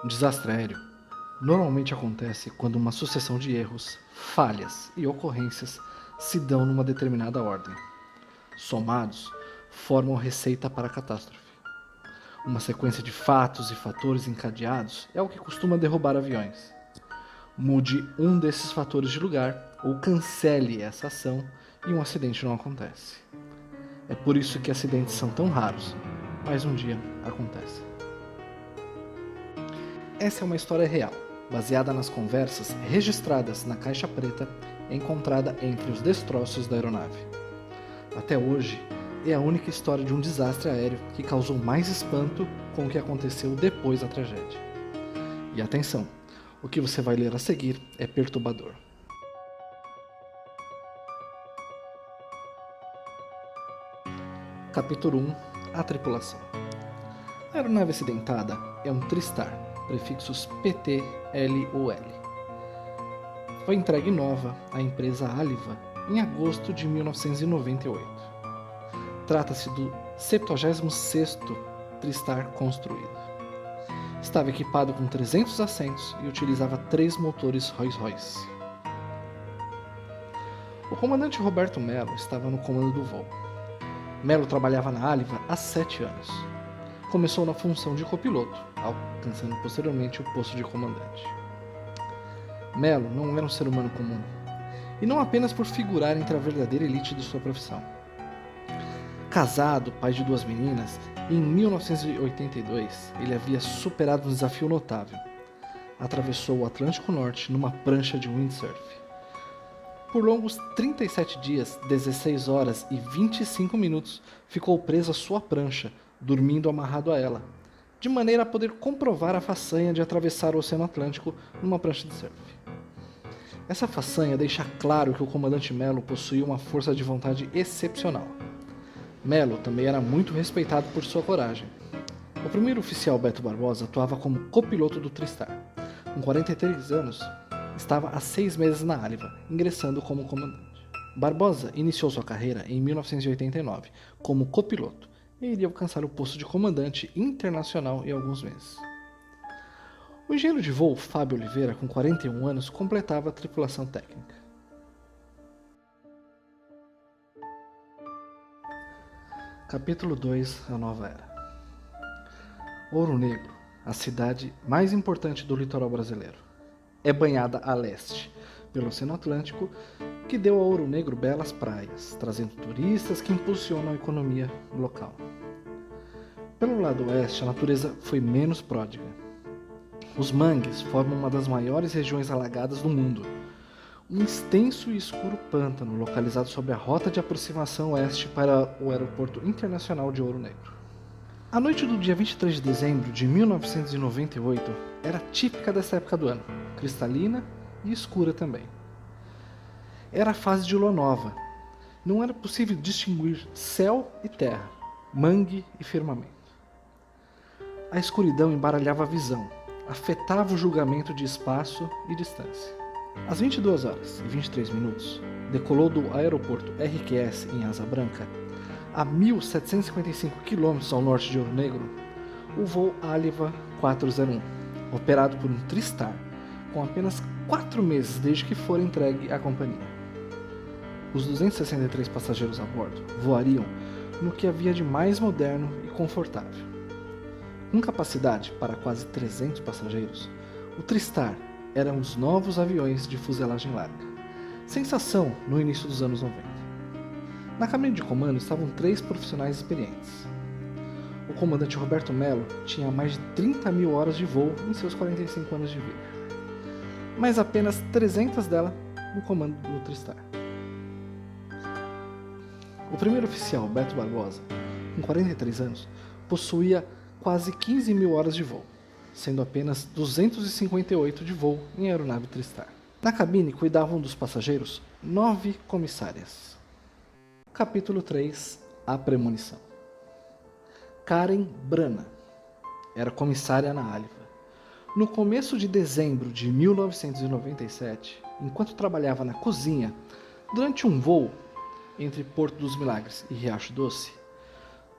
Um desastre aéreo normalmente acontece quando uma sucessão de erros, falhas e ocorrências se dão numa determinada ordem. Somados, formam receita para a catástrofe. Uma sequência de fatos e fatores encadeados é o que costuma derrubar aviões. Mude um desses fatores de lugar ou cancele essa ação e um acidente não acontece. É por isso que acidentes são tão raros, mas um dia acontecem. Essa é uma história real, baseada nas conversas registradas na caixa preta encontrada entre os destroços da aeronave. Até hoje, é a única história de um desastre aéreo que causou mais espanto com o que aconteceu depois da tragédia. E atenção, o que você vai ler a seguir é perturbador. Capítulo 1 – A tripulação. A aeronave acidentada é um Tristar, prefixos PT, L ou L. Foi entregue nova à empresa Aliva em agosto de 1998. Trata-se do 76º Tristar construído. Estava equipado com 300 assentos e utilizava 3 motores Rolls-Royce. O comandante Roberto Mello estava no comando do voo. Mello trabalhava na Aliva há 7 anos. Começou na função de copiloto, alcançando posteriormente o posto de comandante. Mello não era um ser humano comum, e não apenas por figurar entre a verdadeira elite de sua profissão. Casado, pai de 2 meninas, em 1982 ele havia superado um desafio notável. Atravessou o Atlântico Norte numa prancha de windsurf. Por longos 37 dias, 16 horas e 25 minutos, ficou preso à sua prancha, dormindo amarrado a ela, de maneira a poder comprovar a façanha de atravessar o Oceano Atlântico numa prancha de surf. Essa façanha deixa claro que o comandante Mello possuía uma força de vontade excepcional. Mello também era muito respeitado por sua coragem. O primeiro oficial Beto Barbosa atuava como copiloto do Tristar. Com 43 anos, estava há 6 meses na Aliva, ingressando como comandante. Barbosa iniciou sua carreira em 1989 como copiloto e iria alcançar o posto de comandante internacional em alguns meses. O engenheiro de voo Fábio Oliveira, com 41 anos, completava a tripulação técnica. Capítulo 2 – A Nova Era. Ouro Negro, a cidade mais importante do litoral brasileiro, é banhada a leste pelo Oceano Atlântico, que deu a Ouro Negro belas praias, trazendo turistas que impulsionam a economia local. Pelo lado oeste, a natureza foi menos pródiga. Os mangues formam uma das maiores regiões alagadas do mundo, um extenso e escuro pântano localizado sobre a rota de aproximação oeste para o Aeroporto Internacional de Ouro Negro. A noite do dia 23 de dezembro de 1998 era típica dessa época do ano, cristalina e escura também. Era a fase de lua nova. Não era possível distinguir céu e terra, mangue e firmamento. A escuridão embaralhava a visão, afetava o julgamento de espaço e distância. Às 22 horas e 23 minutos, decolou do aeroporto RQS em Asa Branca, a 1.755 km ao norte de Ouro Negro, o voo Aliva 401, operado por um Tristar, com apenas 4 meses desde que fora entregue à companhia. Os 263 passageiros a bordo voariam no que havia de mais moderno e confortável. Com capacidade para quase 300 passageiros, o Tristar era um dos novos aviões de fuselagem larga, sensação no início dos anos 90. Na cabine de comando estavam 3 profissionais experientes. O comandante Roberto Mello tinha mais de 30 mil horas de voo em seus 45 anos de vida, mas apenas 300 dela no comando do Tristar. O primeiro oficial, Beto Barbosa, com 43 anos, possuía quase 15 mil horas de voo, sendo apenas 258 de voo em aeronave Tristar. Na cabine cuidavam dos passageiros 9 comissárias. Capítulo 3 – A Premonição. Karen Brana era comissária na Aliva. No começo de dezembro de 1997, enquanto trabalhava na cozinha, durante um voo entre Porto dos Milagres e Riacho Doce,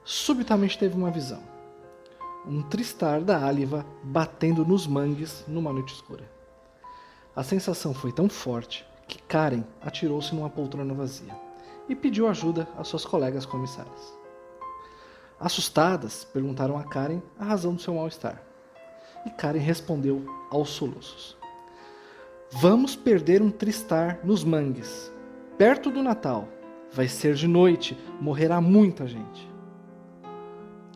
subitamente teve uma visão. um Tristar da Áliva batendo nos mangues numa noite escura. A sensação foi tão forte que Karen atirou-se numa poltrona vazia e pediu ajuda às suas colegas comissárias. Assustadas, perguntaram a Karen a razão do seu mal-estar. E Karen respondeu aos soluços: "Vamos perder um Tristar nos mangues, perto do Natal. Vai ser de noite, morrerá muita gente."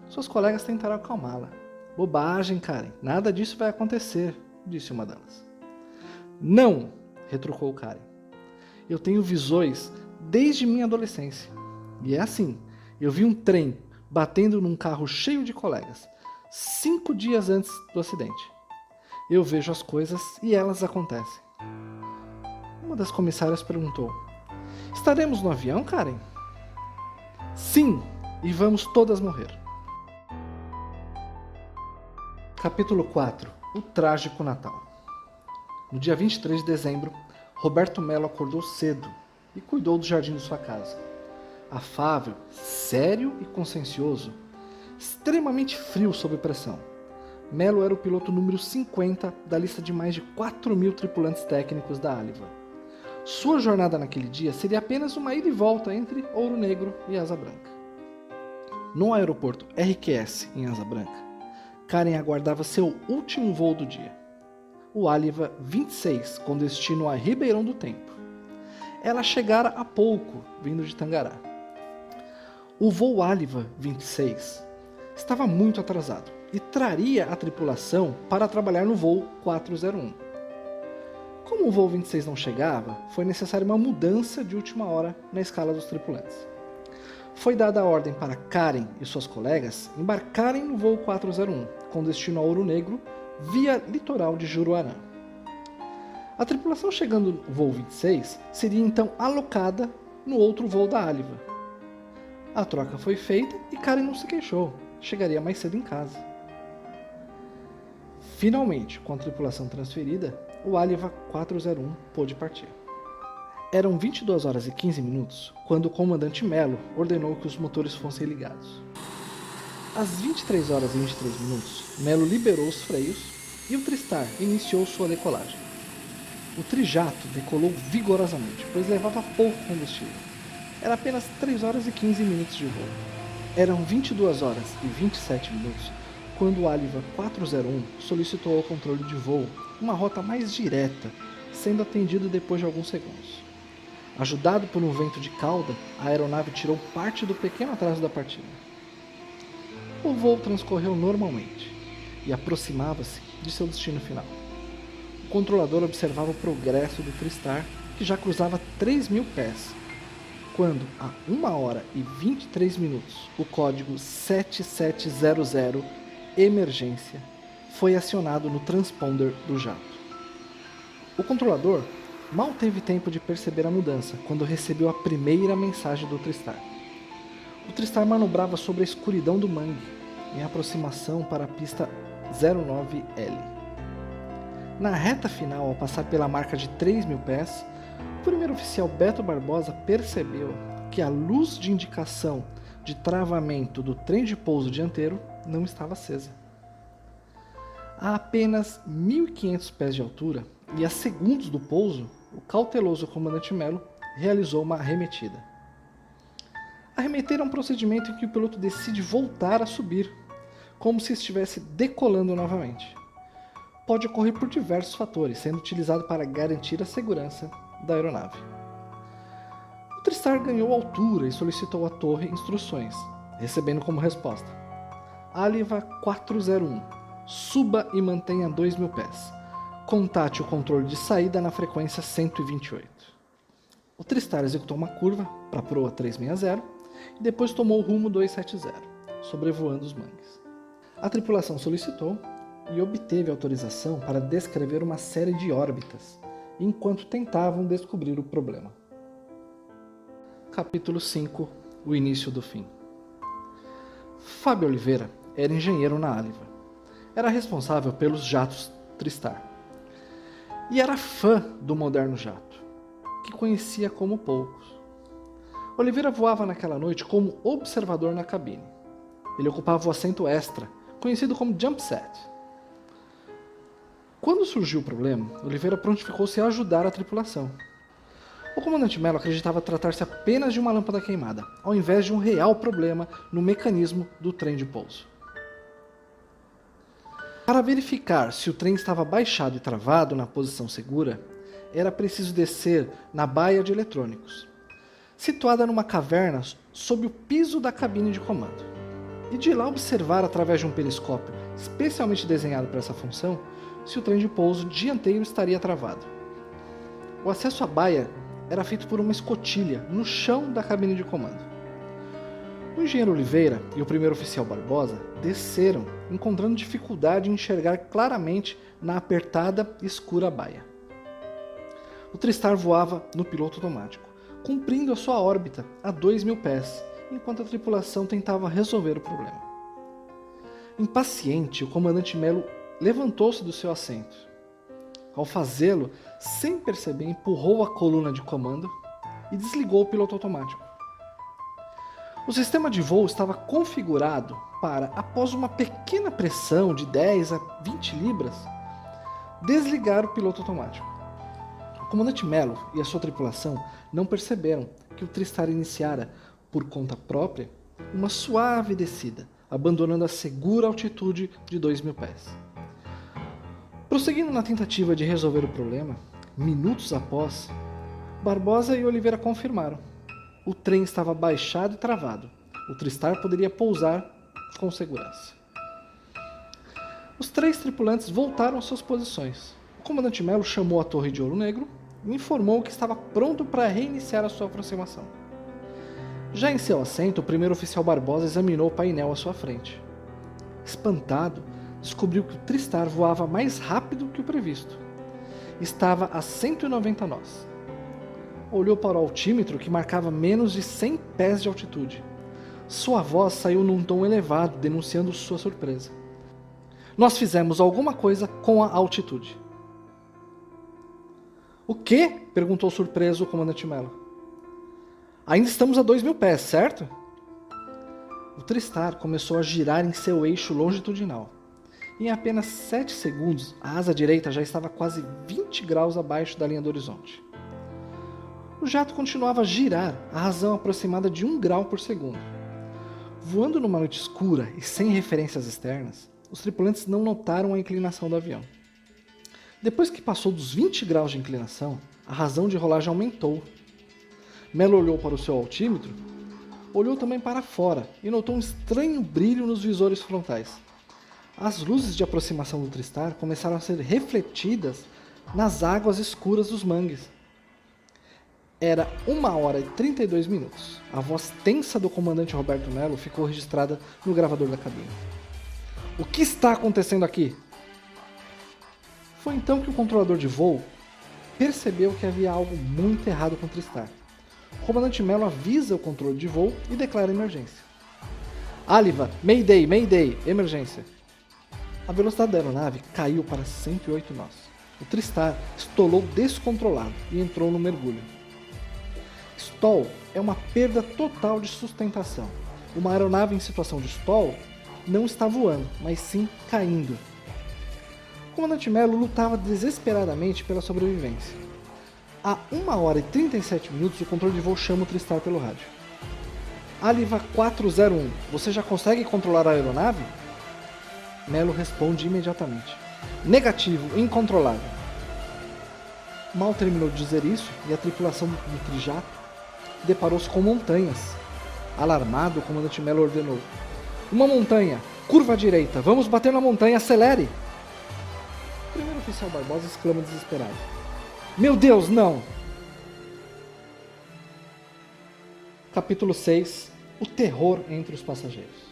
Suas colegas tentaram acalmá-la. "Bobagem, Karen, nada disso vai acontecer", disse uma delas. "Não", retrucou Karen. "Eu tenho visões desde minha adolescência. E é assim, eu vi um trem batendo num carro cheio de colegas, 5 dias antes do acidente. Eu vejo as coisas e elas acontecem." Uma das comissárias perguntou: "Estaremos no avião, Karen?" "Sim, e vamos todas morrer." Capítulo 4. O Trágico Natal. No dia 23 de dezembro, Roberto Melo acordou cedo e cuidou do jardim de sua casa. Afável, sério e consciencioso, extremamente frio sob pressão. Melo era o piloto número 50 da lista de mais de 4.000 tripulantes técnicos da Áliva. Sua jornada naquele dia seria apenas uma ida e volta entre Ouro Negro e Asa Branca. No aeroporto RQS, em Asa Branca, Karen aguardava seu último voo do dia, o Áliva 26, com destino a Ribeirão do Tempo. Ela chegara há pouco, vindo de Tangará. O voo Áliva 26 estava muito atrasado e traria a tripulação para trabalhar no voo 401. Como o voo 26 não chegava, foi necessária uma mudança de última hora na escala dos tripulantes. Foi dada a ordem para Karen e suas colegas embarcarem no voo 401, com destino a Ouro Negro, via litoral de Juruarã. A tripulação chegando no voo 26 seria então alocada no outro voo da Áliva. A troca foi feita e Karen não se queixou, chegaria mais cedo em casa. Finalmente, com a tripulação transferida, o Áliva 401 pôde partir. Eram 22 horas e 15 minutos quando o comandante Melo ordenou que os motores fossem ligados. Às 23 horas e 23 minutos, Melo liberou os freios e o Tristar iniciou sua decolagem. O trijato decolou vigorosamente, pois levava pouco combustível. Era apenas 3 horas e 15 minutos de voo. Eram 22 horas e 27 minutos quando o Áliva 401 solicitou ao controle de voo uma rota mais direta, sendo atendido depois de alguns segundos. Ajudado por um vento de cauda, a aeronave tirou parte do pequeno atraso da partida. O voo transcorreu normalmente e aproximava-se de seu destino final. O controlador observava o progresso do Tristar, que já cruzava 3.000 pés, quando, a 1 hora e 23 minutos, o código 7700 emergência foi acionado no transponder do jato. O controlador mal teve tempo de perceber a mudança quando recebeu a primeira mensagem do Tristar. O Tristar manobrava sobre a escuridão do mangue, em aproximação para a pista 09L. Na reta final, ao passar pela marca de 3.000 pés, o primeiro oficial Beto Barbosa percebeu que a luz de indicação de travamento do trem de pouso dianteiro não estava acesa. A apenas 1.500 pés de altura e a segundos do pouso, o cauteloso comandante Melo realizou uma arremetida. Arremeter é um procedimento em que o piloto decide voltar a subir, como se estivesse decolando novamente. Pode ocorrer por diversos fatores, sendo utilizado para garantir a segurança da aeronave. O Tristar ganhou altura e solicitou à torre instruções, recebendo como resposta: Áliva 401, suba e mantenha 2.000 pés. Contate o controle de saída na frequência 128. O Tristar executou uma curva para a proa 360 e depois tomou o rumo 270, sobrevoando os mangues. A tripulação solicitou e obteve autorização para descrever uma série de órbitas, enquanto tentavam descobrir o problema. Capítulo 5. O início do fim. Fábio Oliveira era engenheiro na Áliva. Era responsável pelos jatos Tristar. E era fã do moderno jato, que conhecia como poucos. Oliveira voava naquela noite como observador na cabine. Ele ocupava o assento extra, conhecido como jump set. Quando surgiu o problema, Oliveira prontificou-se a ajudar a tripulação. O comandante Mello acreditava tratar-se apenas de uma lâmpada queimada, ao invés de um real problema no mecanismo do trem de pouso. Para verificar se o trem estava baixado e travado na posição segura, era preciso descer na baia de eletrônicos, situada numa caverna sob o piso da cabine de comando, e de lá observar através de um periscópio especialmente desenhado para essa função se o trem de pouso dianteiro estaria travado. O acesso à baia era feito por uma escotilha no chão da cabine de comando. O engenheiro Oliveira e o primeiro oficial Barbosa desceram, encontrando dificuldade em enxergar claramente na apertada e escura baia. O Tristar voava no piloto automático, cumprindo a sua órbita a 2.000 pés, enquanto a tripulação tentava resolver o problema. Impaciente, o comandante Mello levantou-se do seu assento. Ao fazê-lo, sem perceber, empurrou a coluna de comando e desligou o piloto automático. O sistema de voo estava configurado para, após uma pequena pressão de 10 a 20 libras, desligar o piloto automático. O comandante Mello e a sua tripulação não perceberam que o Tristar iniciara, por conta própria, uma suave descida, abandonando a segura altitude de 2.000 pés. Prosseguindo na tentativa de resolver o problema, minutos após, Barbosa e Oliveira confirmaram. O trem estava baixado e travado. O Tristar poderia pousar com segurança. Os 3 tripulantes voltaram às suas posições. O comandante Mello chamou a torre de Ouro Negro e informou que estava pronto para reiniciar a sua aproximação. Já em seu assento, o primeiro oficial Barbosa examinou o painel à sua frente. Espantado, descobriu que o Tristar voava mais rápido que o previsto. Estava a 190 nós. Olhou para o altímetro que marcava menos de 100 pés de altitude. Sua voz saiu num tom elevado, denunciando sua surpresa. Nós fizemos alguma coisa com a altitude. O quê? Perguntou surpreso o comandante Mello. Ainda estamos a 2.000 pés, certo? O Tristar começou a girar em seu eixo longitudinal. Em apenas 7 segundos, a asa direita já estava quase 20 graus abaixo da linha do horizonte. O jato continuava a girar a razão aproximada de 1 grau por segundo. Voando numa noite escura e sem referências externas, os tripulantes não notaram a inclinação do avião. Depois que passou dos 20 graus de inclinação, a razão de rolagem aumentou. Mello olhou para o seu altímetro, olhou também para fora e notou um estranho brilho nos visores frontais. As luzes de aproximação do Tristar começaram a ser refletidas nas águas escuras dos mangues. Era 1h32. A voz tensa do comandante Roberto Mello ficou registrada no gravador da cabine. O que está acontecendo aqui? Foi então que o controlador de voo percebeu que havia algo muito errado com o Tristar. O comandante Mello avisa o controle de voo e declara emergência. Aliva, Mayday, Mayday, emergência. A velocidade da aeronave caiu para 108 nós. O Tristar estolou descontrolado e entrou no mergulho. Stall é uma perda total de sustentação. Uma aeronave em situação de stall não está voando, mas sim caindo. O comandante Mello lutava desesperadamente pela sobrevivência. A 1h37, o controle de voo chama o Tristar pelo rádio. Aliva 401, você já consegue controlar a aeronave? Mello responde imediatamente. Negativo, incontrolável. Mal terminou de dizer isso, e a tripulação do trijato deparou-se com montanhas. Alarmado, o comandante Mello ordenou. Uma montanha, curva à direita, vamos bater na montanha, acelere! O primeiro oficial Barbosa exclama desesperado. Meu Deus, não! Capítulo 6. O terror entre os passageiros.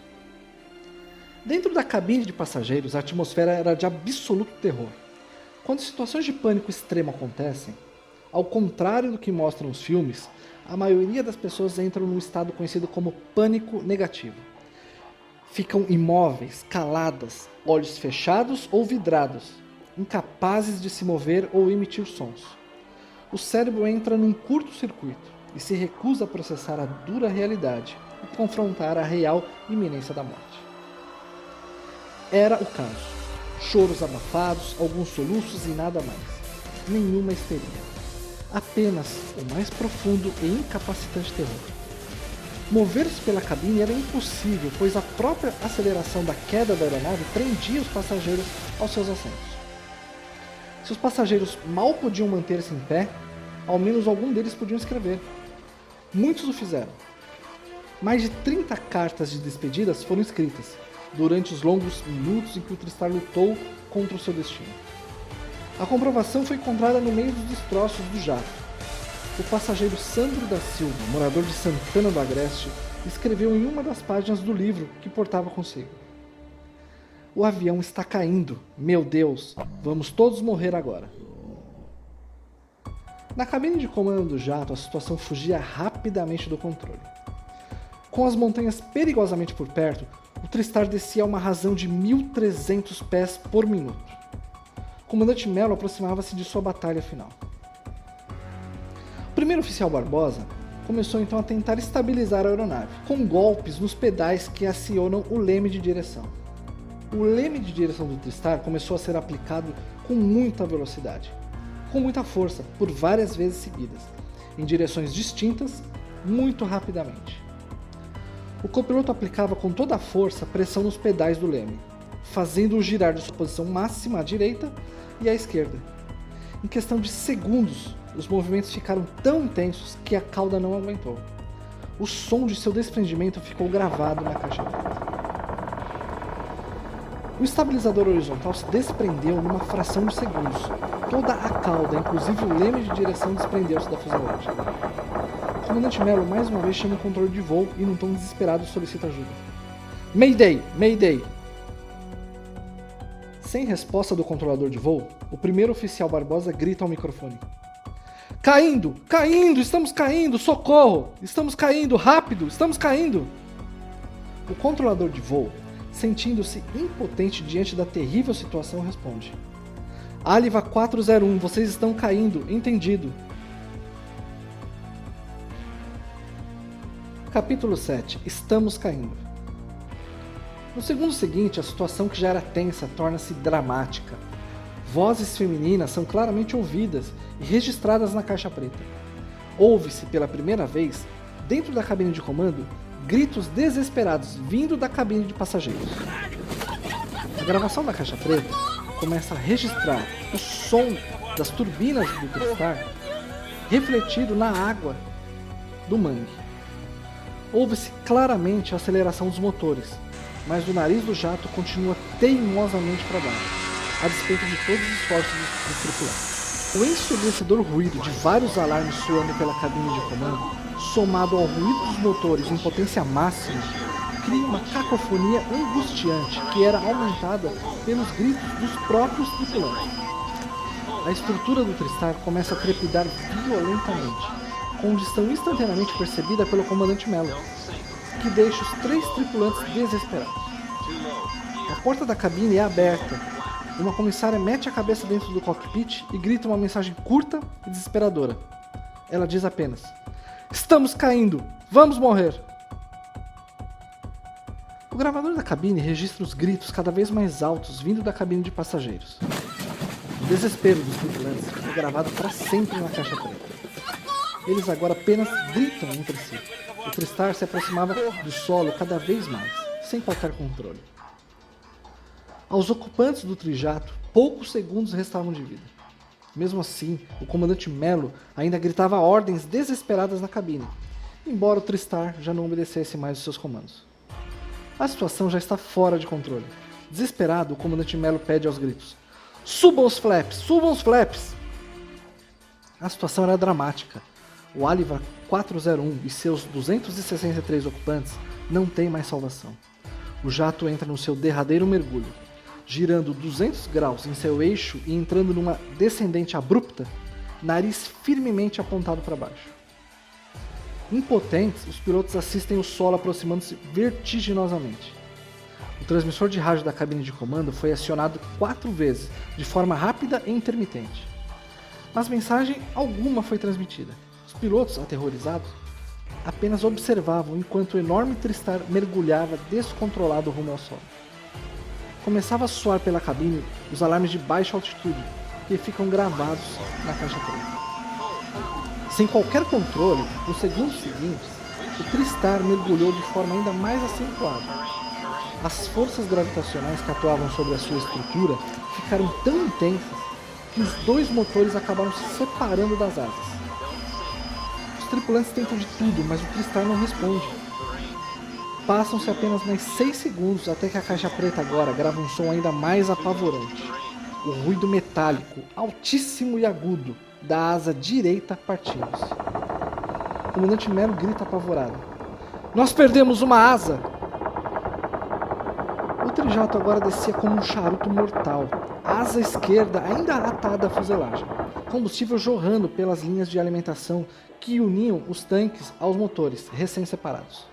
Dentro da cabine de passageiros, a atmosfera era de absoluto terror. Quando situações de pânico extremo acontecem, ao contrário do que mostram os filmes, a maioria das pessoas entram num estado conhecido como pânico negativo. Ficam imóveis, caladas, olhos fechados ou vidrados, incapazes de se mover ou emitir sons. O cérebro entra num curto-circuito e se recusa a processar a dura realidade e confrontar a real iminência da morte. Era o caso. Choros abafados, alguns soluços e nada mais. Nenhuma histeria. Apenas o mais profundo e incapacitante terror. Mover-se pela cabine era impossível, pois a própria aceleração da queda da aeronave prendia os passageiros aos seus assentos. Se os passageiros mal podiam manter-se em pé, ao menos algum deles podiam escrever. Muitos o fizeram. Mais de 30 cartas de despedidas foram escritas, durante os longos minutos em que o Tristar lutou contra o seu destino. A comprovação foi encontrada no meio dos destroços do jato. O passageiro Sandro da Silva, morador de Santana do Agreste, escreveu em uma das páginas do livro que portava consigo: "O avião está caindo. Meu Deus, vamos todos morrer agora." Na cabine de comando do jato, a situação fugia rapidamente do controle. Com as montanhas perigosamente por perto, o Tristar descia a uma razão de 1.300 pés por minuto. O comandante Melo aproximava-se de sua batalha final. O primeiro oficial Barbosa começou então a tentar estabilizar a aeronave, com golpes nos pedais que acionam o leme de direção. O leme de direção do Tristar começou a ser aplicado com muita velocidade, com muita força, por várias vezes seguidas, em direções distintas, muito rapidamente. O copiloto aplicava com toda a força pressão nos pedais do leme, fazendo-o girar de sua posição máxima à direita e à esquerda. Em questão de segundos, os movimentos ficaram tão intensos que a cauda não aguentou. O som de seu desprendimento ficou gravado na caixa preta. O estabilizador horizontal se desprendeu numa fração de segundos. Toda a cauda, inclusive o leme de direção, desprendeu-se da fuselagem. O comandante Melo mais uma vez chama o controle de voo e num tom desesperado solicita ajuda. "Mayday! Mayday!" Sem resposta do controlador de voo, o primeiro oficial Barbosa grita ao microfone: "Caindo! Caindo! Estamos caindo! Socorro! Estamos caindo! Rápido! Estamos caindo!" O controlador de voo, sentindo-se impotente diante da terrível situação, responde: "Aliva 401, vocês estão caindo, entendido." Capítulo 7. Estamos caindo. No segundo seguinte, a situação que já era tensa torna-se dramática. Vozes femininas são claramente ouvidas e registradas na caixa preta. Ouve-se pela primeira vez, dentro da cabine de comando, gritos desesperados vindo da cabine de passageiros. A gravação da caixa preta começa a registrar o som das turbinas do Tristar refletido na água do mangue. Ouve-se claramente a aceleração dos motores, mas o nariz do jato continua teimosamente para baixo, a despeito de todos os esforços dos tripulantes. O ensurdecedor ruído de vários alarmes soando pela cabine de comando, somado ao ruído dos motores em potência máxima, cria uma cacofonia angustiante que era aumentada pelos gritos dos próprios tripulantes. A estrutura do Tristar começa a trepidar violentamente, condição instantaneamente percebida pelo comandante Melo, que deixa os 3 tripulantes desesperados. A porta da cabine é aberta. Uma comissária mete a cabeça dentro do cockpit e grita uma mensagem curta e desesperadora. Ela diz apenas: "Estamos caindo! Vamos morrer!" O gravador da cabine registra os gritos cada vez mais altos vindo da cabine de passageiros. O desespero dos tripulantes é gravado para sempre na caixa preta. Eles agora apenas gritam entre si. O Tristar se aproximava do solo cada vez mais, sem qualquer controle. Aos ocupantes do trijato, poucos segundos restavam de vida. Mesmo assim, o comandante Melo ainda gritava ordens desesperadas na cabine, embora o Tristar já não obedecesse mais os seus comandos. A situação já está fora de controle. Desesperado, o comandante Melo pede aos gritos: "Subam os flaps! Subam os flaps!" A situação era dramática. O Aliva 401 e seus 263 ocupantes não têm mais salvação. O jato entra no seu derradeiro mergulho, girando 200 graus em seu eixo e entrando numa descendente abrupta, nariz firmemente apontado para baixo. Impotentes, os pilotos assistem o solo aproximando-se vertiginosamente. O transmissor de rádio da cabine de comando foi acionado 4 vezes, de forma rápida e intermitente. Mas mensagem alguma foi transmitida. Os pilotos, aterrorizados, apenas observavam enquanto o enorme Tristar mergulhava descontrolado rumo ao solo. começava a soar pela cabine os alarmes de baixa altitude, que ficam gravados na caixa preta. Sem qualquer controle, nos segundos seguintes, o TriStar mergulhou de forma ainda mais acentuada. As forças gravitacionais que atuavam sobre a sua estrutura ficaram tão intensas que os dois motores acabaram se separando das asas. Os tripulantes tentam de tudo, mas o TriStar não responde. Passam-se apenas mais 6 segundos até que a caixa preta agora grava um som ainda mais apavorante. O ruído metálico, altíssimo e agudo, da asa direita partindo-se. O comandante Melo grita apavorado. Nós perdemos uma asa! O trijato agora descia como um charuto mortal. A asa esquerda ainda atada à fuselagem. Combustível jorrando pelas linhas de alimentação que uniam os tanques aos motores, recém-separados.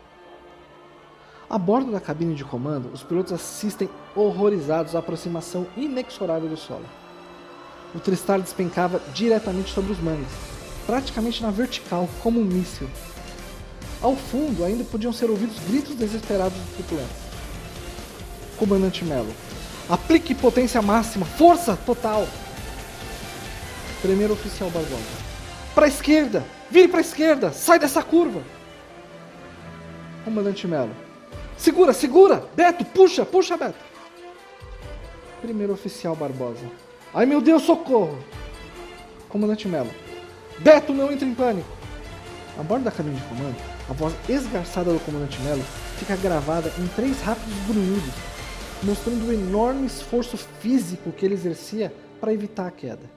A bordo da cabine de comando, os pilotos assistem horrorizados à aproximação inexorável do solo. O TriStar despencava diretamente sobre os mangues, praticamente na vertical, como um míssil. Ao fundo ainda podiam ser ouvidos gritos desesperados dos tripulantes. Comandante Melo, aplique potência máxima, força total! Primeiro oficial Barbosa, para a esquerda, vire para a esquerda, sai dessa curva! Comandante Melo, segura, segura! Beto, puxa, puxa, Beto! Primeiro oficial Barbosa. Ai meu Deus, socorro! Comandante Melo. Beto, não entre em pânico! A bordo da cabine de comando, a voz esgarçada do comandante Melo fica gravada em 3 rápidos grunhidos, mostrando o enorme esforço físico que ele exercia para evitar a queda.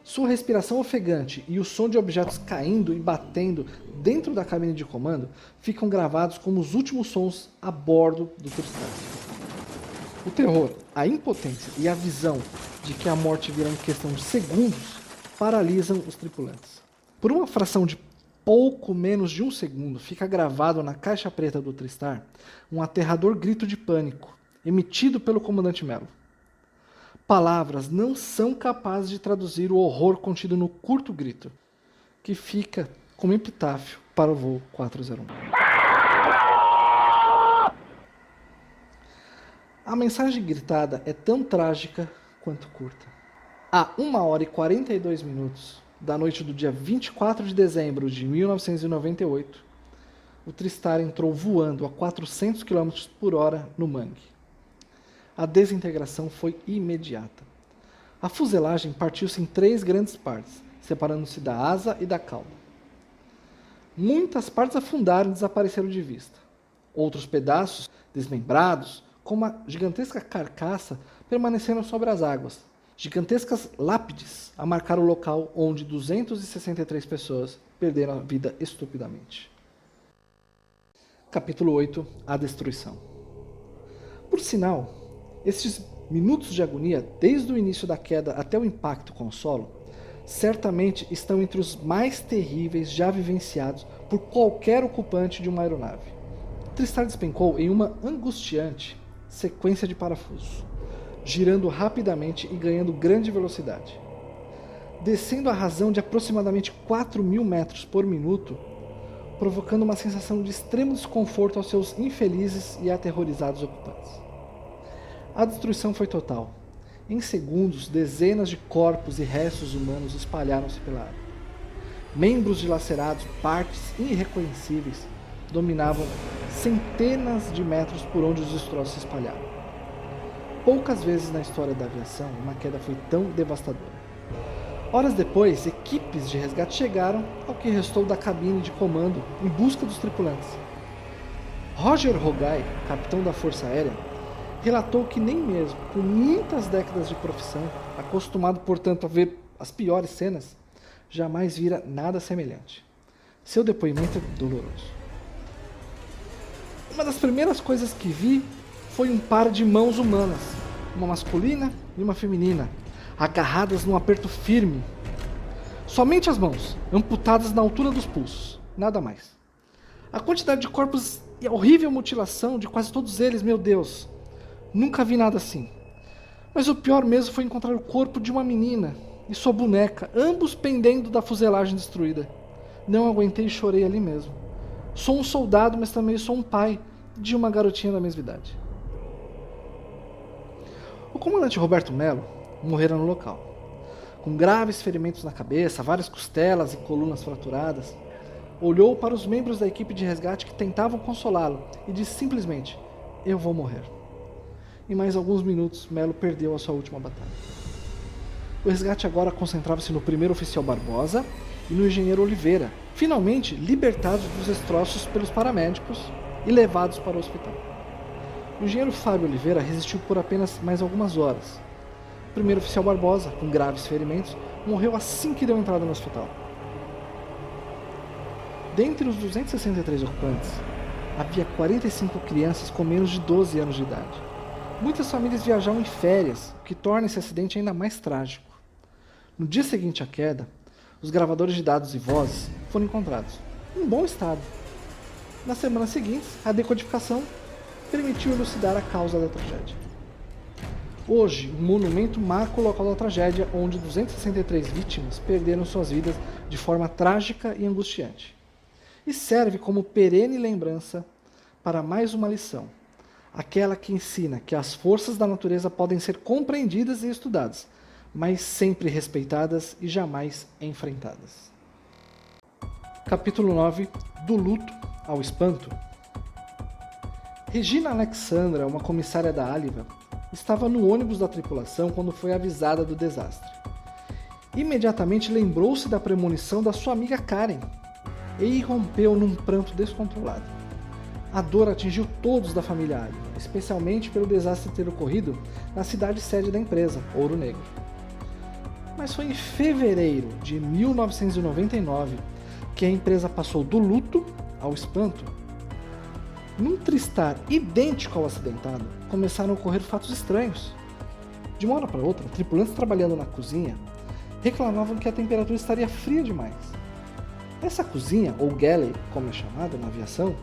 Sua respiração ofegante e o som de objetos caindo e batendo dentro da cabine de comando ficam gravados como os últimos sons a bordo do TriStar. O terror, a impotência e a visão de que a morte virá em questão de segundos paralisam os tripulantes. Por uma fração de pouco menos de 1 segundo, fica gravado na caixa preta do TriStar um aterrador grito de pânico, emitido pelo comandante Melo. Palavras não são capazes de traduzir o horror contido no curto grito, que fica como epitáfio para o voo 401. A mensagem gritada é tão trágica quanto curta. A 1h42 da noite do dia 24 de dezembro de 1998, o TriStar entrou voando a 400 km por hora no mangue. A desintegração foi imediata. A fuselagem partiu-se em 3 grandes partes, separando-se da asa e da cauda. Muitas partes afundaram e desapareceram de vista. Outros pedaços, desmembrados, como a gigantesca carcaça, permaneceram sobre as águas. Gigantescas lápides a marcar o local onde 263 pessoas perderam a vida estupidamente. Capítulo 8. A destruição. Por sinal, estes minutos de agonia, desde o início da queda até o impacto com o solo, certamente estão entre os mais terríveis já vivenciados por qualquer ocupante de uma aeronave. O TriStar despencou em uma angustiante sequência de parafusos, girando rapidamente e ganhando grande velocidade. Descendo a razão de aproximadamente 4.000 metros por minuto, provocando uma sensação de extremo desconforto aos seus infelizes e aterrorizados ocupantes. A destruição foi total. Em segundos, dezenas de corpos e restos humanos espalharam-se pela área. Membros dilacerados, partes irreconhecíveis, dominavam centenas de metros por onde os destroços se espalharam. Poucas vezes na história da aviação uma queda foi tão devastadora. Horas depois, equipes de resgate chegaram ao que restou da cabine de comando em busca dos tripulantes. Roger Rogai, capitão da Força Aérea, relatou que nem mesmo por muitas décadas de profissão, acostumado portanto a ver as piores cenas, jamais vira nada semelhante. Seu depoimento é doloroso. Uma das primeiras coisas que vi foi um par de mãos humanas, uma masculina e uma feminina, agarradas num aperto firme. Somente as mãos, amputadas na altura dos pulsos, nada mais. A quantidade de corpos e a horrível mutilação de quase todos eles, meu Deus, nunca vi nada assim. Mas o pior mesmo foi encontrar o corpo de uma menina e sua boneca, ambos pendendo da fuselagem destruída. Não aguentei e chorei ali mesmo. Sou um soldado, mas também sou um pai de uma garotinha da mesma idade. O comandante Roberto Melo morrera no local, com graves ferimentos na cabeça, várias costelas e colunas fraturadas. Olhou para os membros da equipe de resgate que tentavam consolá-lo e disse simplesmente: "Eu vou morrer." Em mais alguns minutos, Melo perdeu a sua última batalha. O resgate agora concentrava-se no primeiro oficial Barbosa e no engenheiro Oliveira, finalmente libertados dos destroços pelos paramédicos e levados para o hospital. O engenheiro Fábio Oliveira resistiu por apenas mais algumas horas. O primeiro oficial Barbosa, com graves ferimentos, morreu assim que deu entrada no hospital. Dentre os 263 ocupantes, havia 45 crianças com menos de 12 anos de idade. Muitas famílias viajavam em férias, o que torna esse acidente ainda mais trágico. No dia seguinte à queda, os gravadores de dados e vozes foram encontrados, em bom estado. Nas semanas seguintes, a decodificação permitiu elucidar a causa da tragédia. Hoje, um monumento marca o local da tragédia, onde 263 vítimas perderam suas vidas de forma trágica e angustiante. E serve como perene lembrança para mais uma lição, aquela que ensina que as forças da natureza podem ser compreendidas e estudadas, mas sempre respeitadas e jamais enfrentadas. Capítulo 9. Do luto ao espanto. Regina Alexandra, uma comissária da Áliva, estava no ônibus da tripulação quando foi avisada do desastre. Imediatamente lembrou-se da premonição da sua amiga Karen e irrompeu num pranto descontrolado. A dor atingiu todos da família Áliva, especialmente pelo desastre ter ocorrido na cidade sede da empresa, Ouro Negro. Mas foi em fevereiro de 1999 que a empresa passou do luto ao espanto. Num tristar idêntico ao acidentado, começaram a ocorrer fatos estranhos. De uma hora para outra, tripulantes trabalhando na cozinha reclamavam que a temperatura estaria fria demais. Essa cozinha, ou galley, como é chamada na aviação,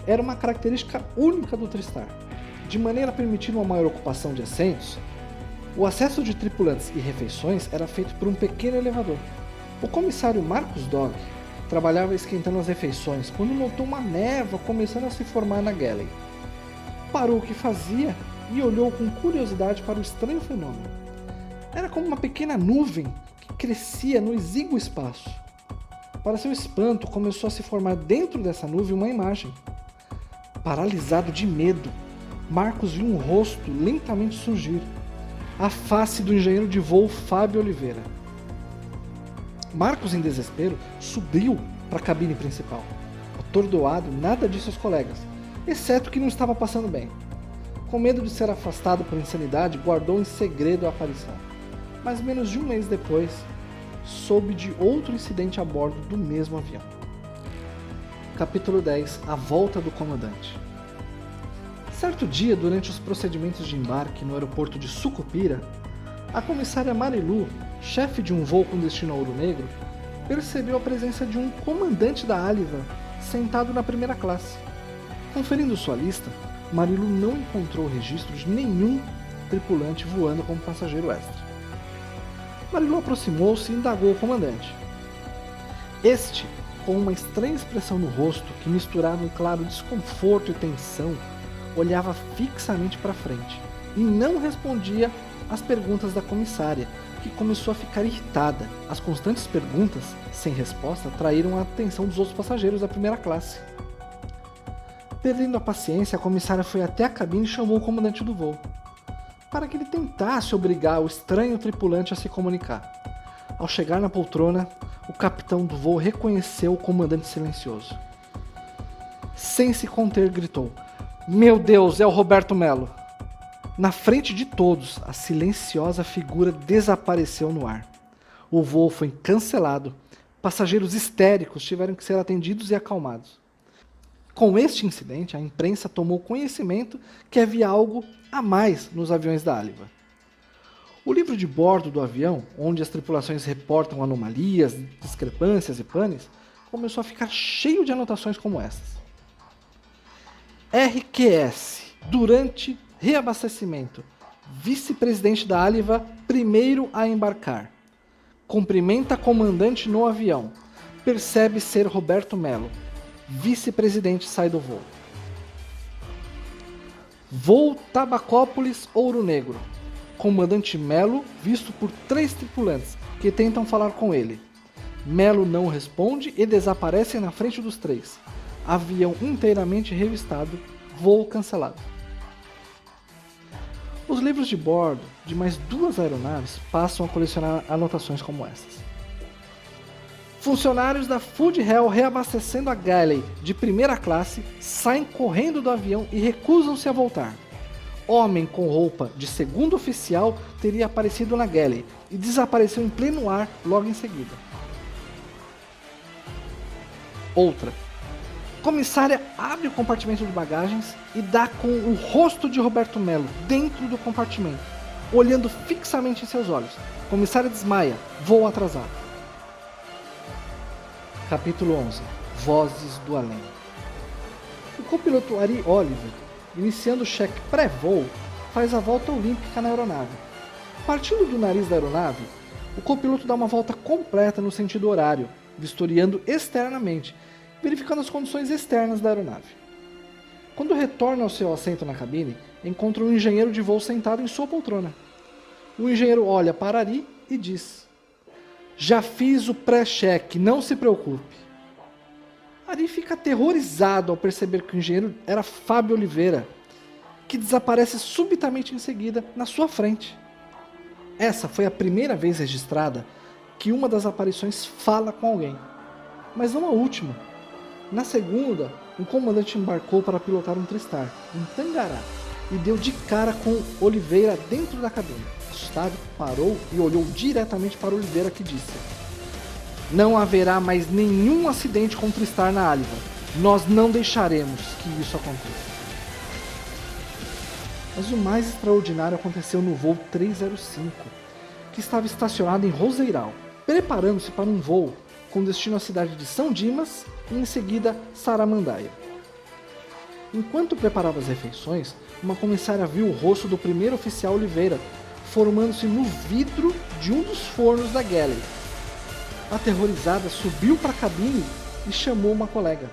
era uma característica única do Tristar. De maneira a permitir uma maior ocupação de assentos, o acesso de tripulantes e refeições era feito por um pequeno elevador. O comissário Marcos Dog trabalhava esquentando as refeições quando notou uma névoa começando a se formar na galley. Parou o que fazia e olhou com curiosidade para o estranho fenômeno. Era como uma pequena nuvem que crescia no exíguo espaço. Para seu espanto, começou a se formar dentro dessa nuvem uma imagem. Paralisado de medo, Marcos viu um rosto lentamente surgir. A face do engenheiro de voo Fábio Oliveira. Marcos, em desespero, subiu para a cabine principal. Atordoado, nada disse aos colegas, exceto que não estava passando bem. Com medo de ser afastado por insanidade, guardou em segredo a aparição. Mas menos de um mês depois, soube de outro incidente a bordo do mesmo avião. Capítulo 10. A volta do comandante. Certo dia, durante os procedimentos de embarque no aeroporto de Sucupira, a comissária Marilu, chefe de um voo com destino a Ouro Negro, percebeu a presença de um comandante da Áliva sentado na primeira classe. Conferindo sua lista, Marilu não encontrou registro de nenhum tripulante voando como passageiro extra. Marilu aproximou-se e indagou o comandante. Este, com uma estranha expressão no rosto que misturava um claro desconforto e tensão, olhava fixamente para frente e não respondia às perguntas da comissária, que começou a ficar irritada. As constantes perguntas, sem resposta, atraíram a atenção dos outros passageiros da primeira classe. Perdendo a paciência, a comissária foi até a cabine e chamou o comandante do voo, para que ele tentasse obrigar o estranho tripulante a se comunicar. Ao chegar na poltrona, o capitão do voo reconheceu o comandante silencioso. Sem se conter, gritou: "Meu Deus, é o Roberto Melo!" Na frente de todos, a silenciosa figura desapareceu no ar. O voo foi cancelado. Passageiros histéricos tiveram que ser atendidos e acalmados. Com este incidente, a imprensa tomou conhecimento que havia algo a mais nos aviões da Áliva. O livro de bordo do avião, onde as tripulações reportam anomalias, discrepâncias e panes, começou a ficar cheio de anotações como estas. RQS, durante reabastecimento, vice-presidente da Áliva, primeiro a embarcar. Cumprimenta comandante no avião. Percebe ser Roberto Melo. Vice-presidente sai do voo. Voo Tabacópolis, Ouro Negro. Comandante Melo visto por 3 tripulantes que tentam falar com ele. Melo não responde e desaparece na frente dos 3. Avião inteiramente revistado, voo cancelado. Os livros de bordo de mais 2 aeronaves passam a colecionar anotações como essas. Funcionários da Food Hell reabastecendo a Galley de primeira classe saem correndo do avião e recusam-se a voltar. Homem com roupa de segundo oficial teria aparecido na Galley e desapareceu em pleno ar logo em seguida. Outra. Comissária abre o compartimento de bagagens e dá com o rosto de Roberto Melo dentro do compartimento, olhando fixamente em seus olhos. Comissária desmaia, voo atrasado. Capítulo 11. Vozes do Além. O copiloto Ari Oliver, iniciando o cheque pré-voo, faz a volta olímpica na aeronave. Partindo do nariz da aeronave, o copiloto dá uma volta completa no sentido horário, vistoriando externamente, verificando as condições externas da aeronave. Quando retorna ao seu assento na cabine, encontra um engenheiro de voo sentado em sua poltrona. O engenheiro olha para Ari e diz: "Já fiz o pré-cheque, não se preocupe." Ari fica aterrorizado ao perceber que o engenheiro era Fábio Oliveira, que desaparece subitamente em seguida na sua frente. Essa foi a primeira vez registrada que uma das aparições fala com alguém, mas não a última. Na segunda, o comandante embarcou para pilotar um Tristar, em Tangará, e deu de cara com Oliveira dentro da cabine. Assustado, parou e olhou diretamente para Oliveira, que disse: "Não haverá mais nenhum acidente com o Tristar na Áliva. Nós não deixaremos que isso aconteça." Mas o mais extraordinário aconteceu no voo 305, que estava estacionado em Roseiral, preparando-se para um voo com destino à cidade de São Dimas e em seguida Saramandaia. Enquanto preparava as refeições, uma comissária viu o rosto do primeiro oficial Oliveira formando-se no vidro de um dos fornos da Galley. Aterrorizada, subiu para a cabine e chamou uma colega.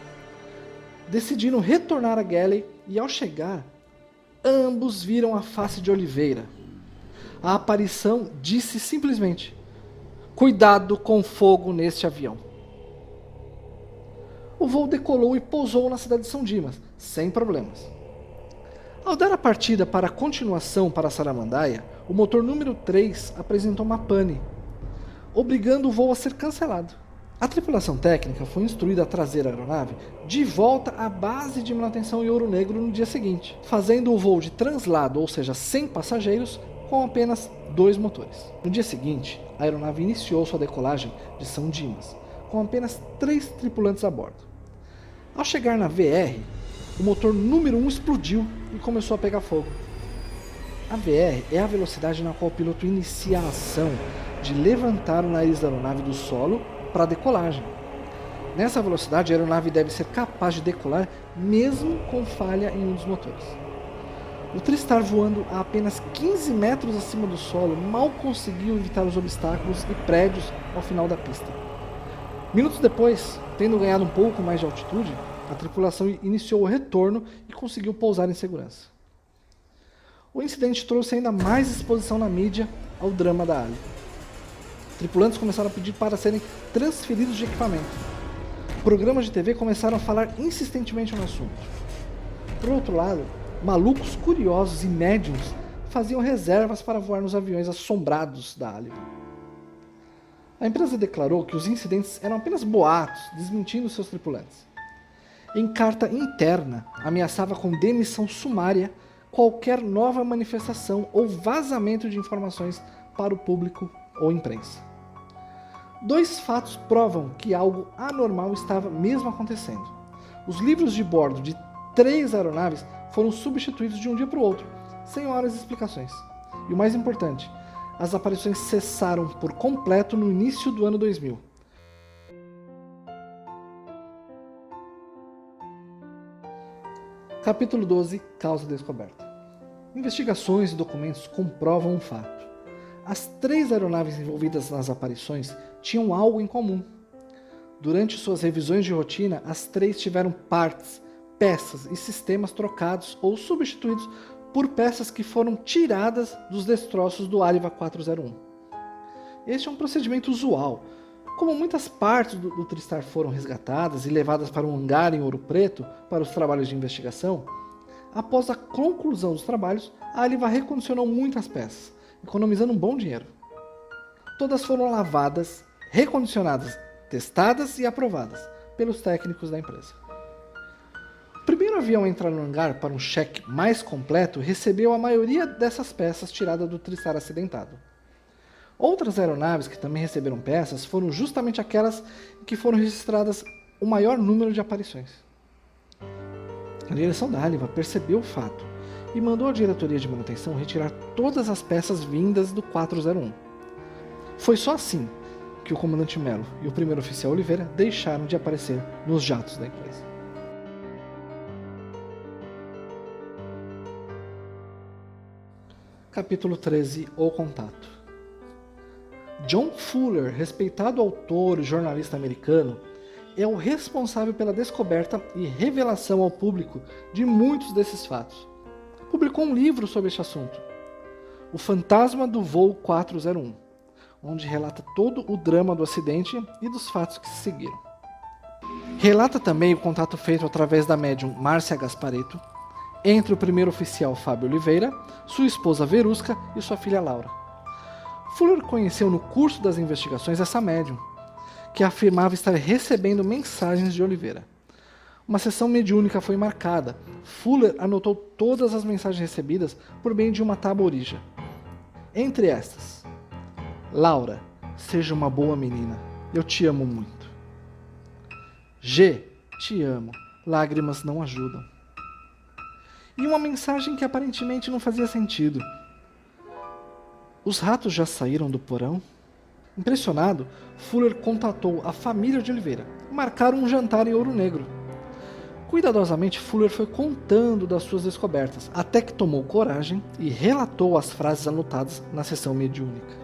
Decidiram retornar à Galley e, ao chegar, ambos viram a face de Oliveira. A aparição disse simplesmente: "Cuidado com fogo neste avião." O voo decolou e pousou na cidade de São Dimas, sem problemas. Ao dar a partida para a continuação para Saramandaia, o motor número 3 apresentou uma pane, obrigando o voo a ser cancelado. A tripulação técnica foi instruída a trazer a aeronave de volta à base de manutenção em Ouro Negro no dia seguinte, fazendo o voo de translado, ou seja, sem passageiros, com apenas 2 motores. No dia seguinte, a aeronave iniciou sua decolagem de São Dimas, com apenas 3 tripulantes a bordo. Ao chegar na VR, o motor número 1 explodiu e começou a pegar fogo. A VR é a velocidade na qual o piloto inicia a ação de levantar o nariz da aeronave do solo para a decolagem. Nessa velocidade, a aeronave deve ser capaz de decolar mesmo com falha em um dos motores. O Tristar, voando a apenas 15 metros acima do solo, mal conseguiu evitar os obstáculos e prédios ao final da pista. Minutos depois, tendo ganhado um pouco mais de altitude, a tripulação iniciou o retorno e conseguiu pousar em segurança. O incidente trouxe ainda mais exposição na mídia ao drama da Ali. Tripulantes começaram a pedir para serem transferidos de equipamento. Programas de TV começaram a falar insistentemente no assunto. Por outro lado, malucos curiosos e médiums faziam reservas para voar nos aviões assombrados da Ali. A empresa declarou que os incidentes eram apenas boatos, desmentindo seus tripulantes. Em carta interna, ameaçava com demissão sumária qualquer nova manifestação ou vazamento de informações para o público ou imprensa. 2 fatos provam que algo anormal estava mesmo acontecendo. Os livros de bordo de 3 aeronaves foram substituídos de um dia para o outro, sem horas de explicações. E o mais importante, as aparições cessaram por completo no início do ano 2000. Capítulo 12. Causa descoberta. Investigações e documentos comprovam um fato. As 3 aeronaves envolvidas nas aparições tinham algo em comum. Durante suas revisões de rotina, as 3 tiveram partes, peças e sistemas trocados ou substituídos por peças que foram tiradas dos destroços do Aliva 401. Este é um procedimento usual. Como muitas partes do TriStar foram resgatadas e levadas para um hangar em Ouro Preto para os trabalhos de investigação, após a conclusão dos trabalhos, a Aliva recondicionou muitas peças, economizando um bom dinheiro. Todas foram lavadas, recondicionadas, testadas e aprovadas pelos técnicos da empresa. O primeiro avião a entrar no hangar para um cheque mais completo recebeu a maioria dessas peças tiradas do TriStar acidentado. Outras aeronaves que também receberam peças foram justamente aquelas em que foram registradas o maior número de aparições. A direção da Aliva percebeu o fato e mandou a diretoria de manutenção retirar todas as peças vindas do 401. Foi só assim que o comandante Melo e o primeiro oficial Oliveira deixaram de aparecer nos jatos da empresa. Capítulo 13 – O Contato. John Fuller, respeitado autor e jornalista americano, é o responsável pela descoberta e revelação ao público de muitos desses fatos. Publicou um livro sobre este assunto, O Fantasma do Voo 401, onde relata todo o drama do acidente e dos fatos que se seguiram. Relata também o contato feito através da médium Márcia Gasparetto entre o primeiro oficial Fábio Oliveira, sua esposa Verusca e sua filha Laura. Fuller conheceu no curso das investigações essa médium, que afirmava estar recebendo mensagens de Oliveira. Uma sessão mediúnica foi marcada. Fuller anotou todas as mensagens recebidas por meio de uma tábua ouija. Entre estas: Laura, seja uma boa menina, eu te amo muito. G, te amo, lágrimas não ajudam. E uma mensagem que aparentemente não fazia sentido: os ratos já saíram do porão? Impressionado, Fuller contatou a família de Oliveira e marcaram um jantar em Ouro Negro. Cuidadosamente, Fuller foi contando das suas descobertas, até que tomou coragem e relatou as frases anotadas na sessão mediúnica.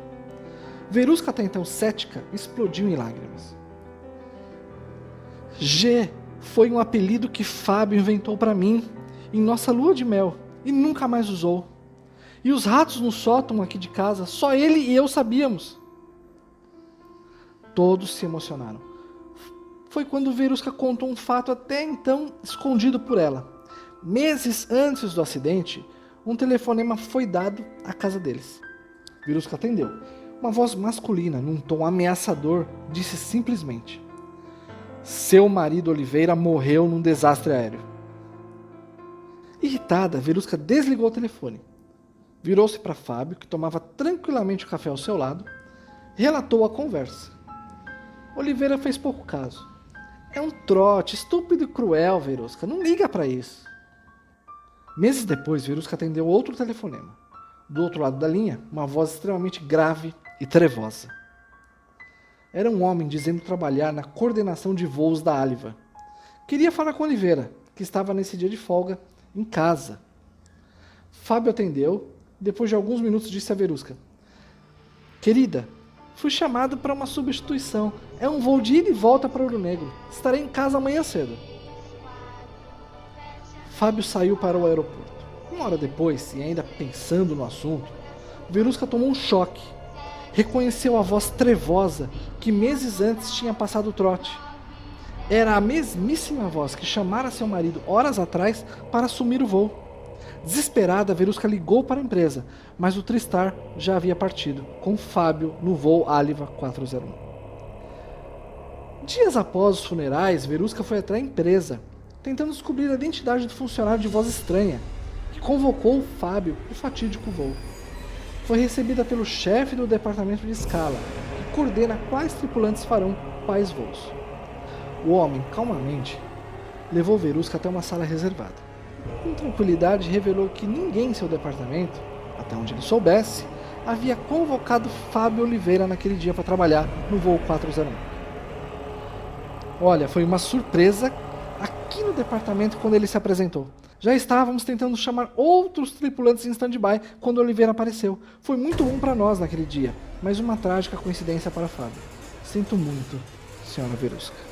Verusca, até então cética, explodiu em lágrimas. G foi um apelido que Fábio inventou para mim em nossa lua de mel e nunca mais usou. E os ratos no sótão aqui de casa, só ele e eu sabíamos. Todos se emocionaram. Foi quando Verusca contou um fato até então escondido por ela. Meses antes do acidente, um telefonema foi dado à casa deles. Verusca atendeu. Uma voz masculina, num tom ameaçador, disse simplesmente: seu marido Oliveira morreu num desastre aéreo. Irritada, Verusca desligou o telefone. Virou-se para Fábio, que tomava tranquilamente o café ao seu lado, e relatou a conversa. Oliveira fez pouco caso. É um trote, estúpido e cruel, Verusca. Não liga para isso. Meses depois, Verusca atendeu outro telefonema. Do outro lado da linha, uma voz extremamente grave e trevosa. Era um homem dizendo trabalhar na coordenação de voos da Aliva. Queria falar com Oliveira, que estava nesse dia de folga, em casa. Fábio atendeu. Depois de alguns minutos disse a Verusca: querida, fui chamado para uma substituição. É um voo de ida e volta para Ouro Negro. Estarei em casa amanhã cedo. Fábio saiu para o aeroporto. Uma hora depois, e ainda pensando no assunto, Verusca tomou um choque. Reconheceu a voz trevosa que meses antes tinha passado o trote. Era a mesmíssima voz que chamara seu marido horas atrás para assumir o voo. Desesperada, Verusca ligou para a empresa, mas o TriStar já havia partido, com Fábio no voo Aliva 401. Dias após os funerais, Verusca foi até a empresa, tentando descobrir a identidade do funcionário de voz estranha, que convocou Fábio para o fatídico voo. Foi recebida pelo chefe do departamento de escala, que coordena quais tripulantes farão quais voos. O homem, calmamente, levou Verusca até uma sala reservada. Com tranquilidade, revelou que ninguém em seu departamento, até onde ele soubesse, havia convocado Fábio Oliveira naquele dia para trabalhar no voo 401. Olha, foi uma surpresa aqui no departamento quando ele se apresentou. Já estávamos tentando chamar outros tripulantes em stand-by quando Oliveira apareceu. Foi muito bom para nós naquele dia, mas uma trágica coincidência para Fábio. Sinto muito, senhora Verusca.